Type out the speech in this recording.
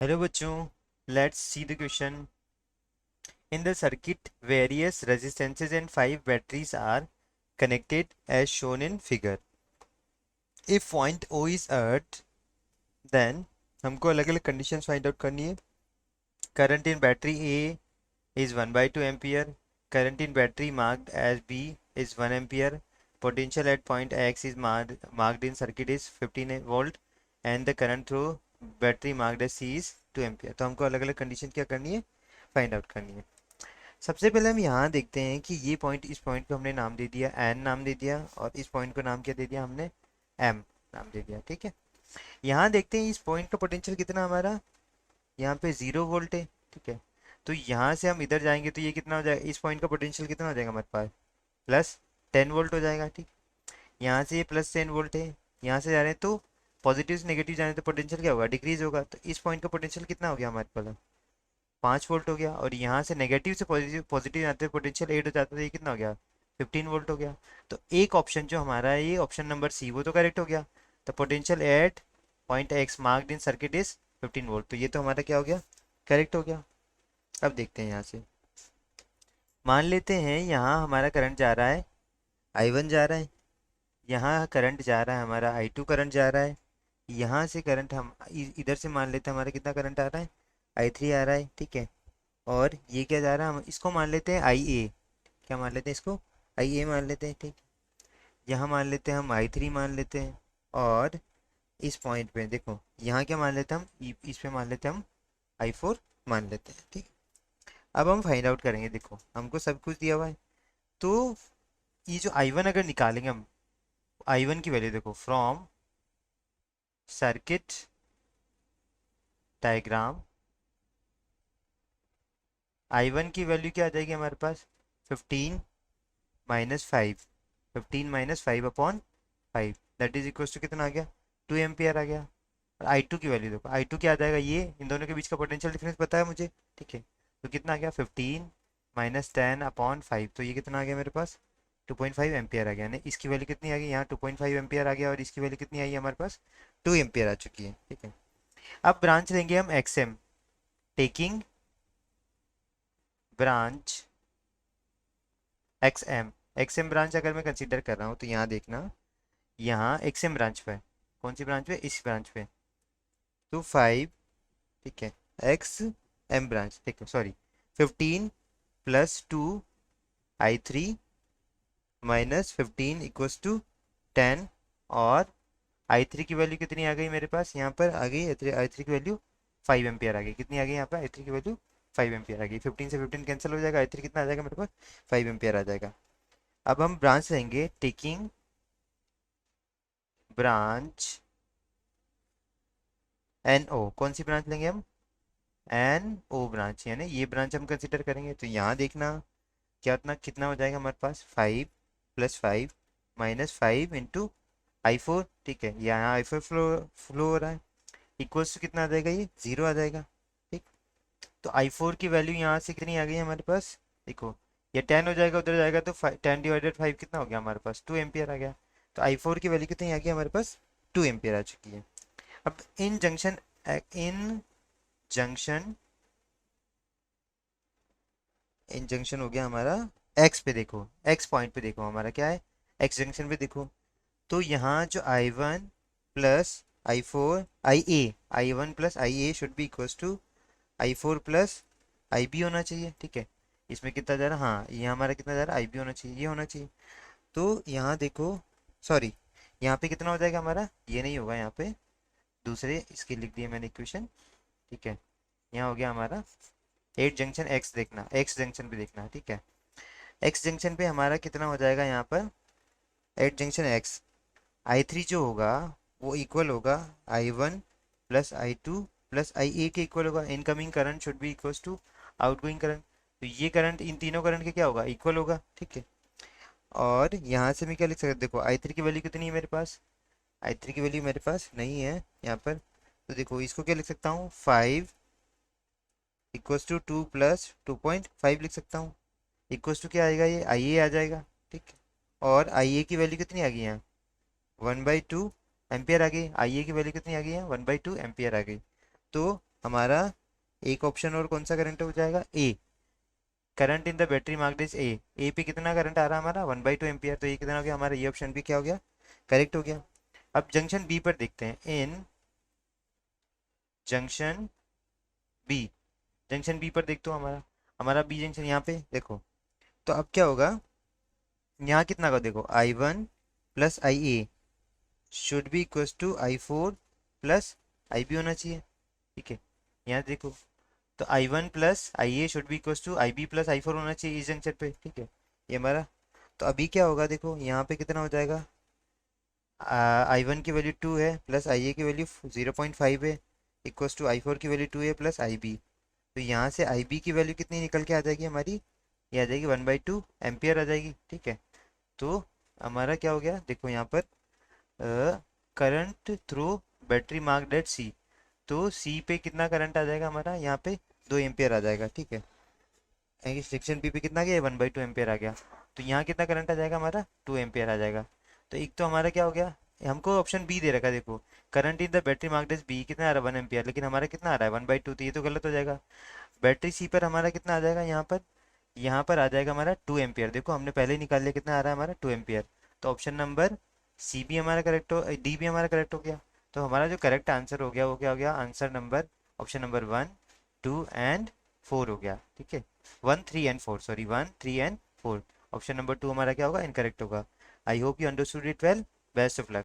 Hello बच्चों, let's see the question. In the circuit various resistances and 5 batteries are connected as shown in figure. If point O is at, then हमको अलग अलग conditions find out करनी है. Current in battery A is 1/2 ampere. Current in battery marked as B is 1 ampere. Potential at point X is marked in circuit is 15 volt and the current through battery marked as C is 2 ampere. तो हमको अलग अलग condition क्या करनी है, find out करनी है. सबसे पहले हम यहाँ देखते हैं कि ये पॉइंट, इस पॉइंट को हमने नाम दे दिया एन नाम दे दिया, और इस पॉइंट को नाम क्या दे दिया हमने, एम नाम दे दिया. ठीक है, यहाँ देखते हैं इस पॉइंट का पोटेंशियल कितना हमारा, यहाँ पे 0 वोल्ट है. ठीक है, तो यहाँ से हम इधर जाएंगे तो ये कितना हो जाएगा, इस पॉइंट का पोटेंशियल कितना हो जाएगा हमारे पास, +10 वोल्ट हो जाएगा. ठीक, यहाँ से ये +10 वोल्ट है, यहाँ से जा रहे हैं तो पॉजिटिव से नेगेटिव जाने तो पोटेंशियल क्या होगा, डिक्रीज होगा. तो इस पॉइंट का पोटेंशियल कितना हो गया हमारे पास, 5 वोल्ट हो गया. और यहाँ से नेगेटिव से पॉजिटिव पॉजिटिव जाते पोटेंशियल 8 हो जाता है, तो ये कितना हो गया, 15 वोल्ट हो गया. तो एक ऑप्शन जो हमारा है, ये ऑप्शन नंबर सी, वो तो करेक्ट हो गया. तो potential at point x marked in circuit is 15 volt. तो ये तो हमारा क्या हो गया, करेक्ट हो गया. अब देखते हैं यहाँ से, मान लेते हैं यहाँ हमारा करंट जा रहा है, I1 जा रहा है, यहाँ करंट जा रहा है हमारा I2 करंट जा रहा है, यहाँ से करंट हम इधर से मान लेते हैं हमारा कितना करंट आ रहा है, I3 आ रहा है. ठीक है, और ये क्या जा रहा है, हम इसको मान लेते हैं IA. क्या मान लेते हैं इसको, IA मान लेते हैं. ठीक, यहाँ मान लेते हैं हम I3 मान लेते हैं. और इस पॉइंट पे देखो, यहाँ क्या मान लेते हैं हम, इस पे मान लेते हैं हम I4 मान लेते हैं. ठीक, अब हम फाइंड आउट करेंगे. देखो हमको सब कुछ दिया हुआ है, तो ये जो I1 अगर निकालेंगे हम, I1 की वैल्यू देखो, फ्रॉम सर्किट डायग्राम I1 की वैल्यू क्या आ जाएगी हमारे पास, 15 - 5, 15 - 5/5, दैट इज इक्वल टू कितना आ गया, 2 एम्पियर आ गया. और I2 की वैल्यू देखो, I2 क्या आ जाएगा, ये इन दोनों के बीच का पोटेंशियल डिफरेंस पता है मुझे. ठीक है, तो कितना आ गया, 15 - 10/5. तो ये कितना आ गया मेरे पास, 2.5 एम्पियर आ गया. यानी इसकी वैल्यू कितनी आ गई, यहाँ 2.5 एम्पियर आ गया, और इसकी वैल्यू कितनी आई है हमारे पास, 2 एम्पियर आ चुकी है. ठीक है, अब ब्रांच लेंगे हम XM, taking branch XM branch अगर मैं कंसीडर कर रहा हूँ, तो यहाँ देखना, यहाँ XM ब्रांच पे, कौन सी ब्रांच पे, इस ब्रांच पे, तो 5. ठीक है, XM ब्रांच देखो, सॉरी, 15 + 2 I3 -15 = 10. और I3 की वैल्यू कितनी आ गई मेरे पास, यहाँ पर आ गई I3 की वैल्यू 5 एम्पियर आ गई. कितनी आ गई यहाँ पर I3 की वैल्यू, 5 एम्पियर आ गई. 15 से 15 कैंसिल हो जाएगा, I3 कितना आ जाएगा मेरे पास, 5 एम्पियर आ जाएगा. अब हम ब्रांच लेंगे, टेकिंग ब्रांच NO. कौन सी ब्रांच लेंगे हम, NO ब्रांच, यानी ये ब्रांच हम कंसिडर करेंगे. तो यहाँ देखना क्या उतना कितना हो जाएगा हमारे पास, 5 + 5 -5 इंटू I4. ठीक है, यहाँ I4 फ्लो हो रहा है, इक्वल्स टू कितना आ जाएगा, ये 0 आ जाएगा. ठीक, तो I4 की वैल्यू यहाँ से कितनी आ गई हमारे पास, देखो ये 10 हो जाएगा, उधर जाएगा तो 10/5 कितना हो गया हमारे पास, 2 एम्पियर आ गया. तो I4 की वैल्यू कितनी आ गई हमारे पास, 2 एम्पियर आ चुकी है. अब जंक्शन इन जंक्शन हो गया हमारा एक्स पे. देखो एक्स पॉइंट पे देखो हमारा क्या है, एक्स जंक्शन पे देखो, तो यहाँ जो I1 + I4 IA, I1 + IA should be equals to I4 + IB होना चाहिए. ठीक है, इसमें कितना जा रहा है, हाँ ये हमारा कितना जा रहा है, IB होना चाहिए, ये होना चाहिए. तो यहाँ देखो, सॉरी, यहाँ पे कितना हो जाएगा हमारा, ये नहीं होगा, यहाँ पे दूसरे इसके लिख दिए मैंने इक्वेशन. ठीक है, यहाँ हो गया हमारा 8 जंक्शन एक्स, देखना एक्स जंक्शन पे देखना. ठीक है, एक्स जंक्शन पे हमारा कितना हो जाएगा यहाँ पर, 8 जंक्शन एक्स, I3 जो होगा वो इक्वल होगा I1 + I2 + IA के इक्वल होगा. Incoming current should be equals to outgoing current. तो ये करंट इन तीनों करंट के क्या होगा, इक्वल होगा. ठीक है, और यहाँ से मैं क्या लिख सकता हूँ, देखो I3 की वैल्यू कितनी है मेरे पास, I3 की वैल्यू मेरे पास नहीं है यहाँ पर. तो देखो इसको क्या लिख सकता हूँ, 5 = 2 + 2.5 लिख सकता हूँ. इक्वल्स टू क्या आएगा, ये IA आ जाएगा. ठीक है, और IA की वैल्यू कितनी आ गई यहाँ, 1/2 एम्पियर आ गई. IA की वैल्यू कितनी आ गई है, 1/2 एम्पियर आ गई. तो हमारा एक ऑप्शन और कौन सा करंट हो जाएगा, A. Current in the battery marked is A पे कितना करंट आ रहा है हमारा 1/2 एम्पियर, तो ये कितना हो गया हमारा, ये ऑप्शन भी क्या हो गया, करेक्ट हो गया। अब जंक्शन बी पर देखते हैं, इन जंक्शन बी, जंक्शन बी पर देखते हो हमारा, हमारा बी जंक्शन यहाँ पे देखो, तो अब क्या होगा, यहाँ कितना का देखो, I1 plus IA should be equal to I4 plus IB होना चाहिए, ठीक है। यहाँ देखो, तो I1 plus IA should be equal to IB plus I4 होना चाहिए इस जंक्शन पे, ठीक है, ये हमारा। तो अभी क्या होगा देखो, यहाँ पे कितना हो जाएगा, I1 की वैल्यू 2 है प्लस IA की वैल्यू 0.5 है, इक्वल्स टू I4 की वैल्यू 2 है प्लस IB। तो यहाँ से IB की वैल्यू कितनी निकल के आ जाएगी हमारी, ये आ जाएगी 1/2 एम्पियर आ जाएगी, ठीक है। तो हमारा क्या हो गया देखो यहाँ पर, current through battery marked at C, तो सी पे कितना करंट आ जाएगा हमारा, यहाँ पे 2 एम्पियर आ जाएगा, ठीक है। सेक्शन बी पे कितना गया, 1/2 एम्पियर आ गया। तो यहाँ कितना करंट आ जाएगा हमारा, 2 एम्पियर आ जाएगा। तो एक तो हमारा क्या हो गया, हमको ऑप्शन बी दे रखा है देखो, current in the battery marked as B कितना आ रहा है 1 एम्पियर, लेकिन हमारा कितना आ रहा है 1/2, तो ये तो गलत हो जाएगा। बैटरी सी पर हमारा कितना आ जाएगा, यहाँ पर आ जाएगा हमारा 2 एम्पियर, देखो हमने पहले ही निकाल लिया कितना आ रहा है हमारा 2 एम्पियर। तो ऑप्शन नंबर सी भी हमारा करेक्ट हो, डी भी हमारा करेक्ट हो गया। तो हमारा जो करेक्ट आंसर हो गया वो क्या हो गया, answer number option number 1, 2 and 4 हो गया, ठीक है। 1, 3 and 4, sorry 1, 3 and 4, option number 2 हमारा क्या होगा, इनकरेक्ट होगा। I hope you understood it well, best of luck.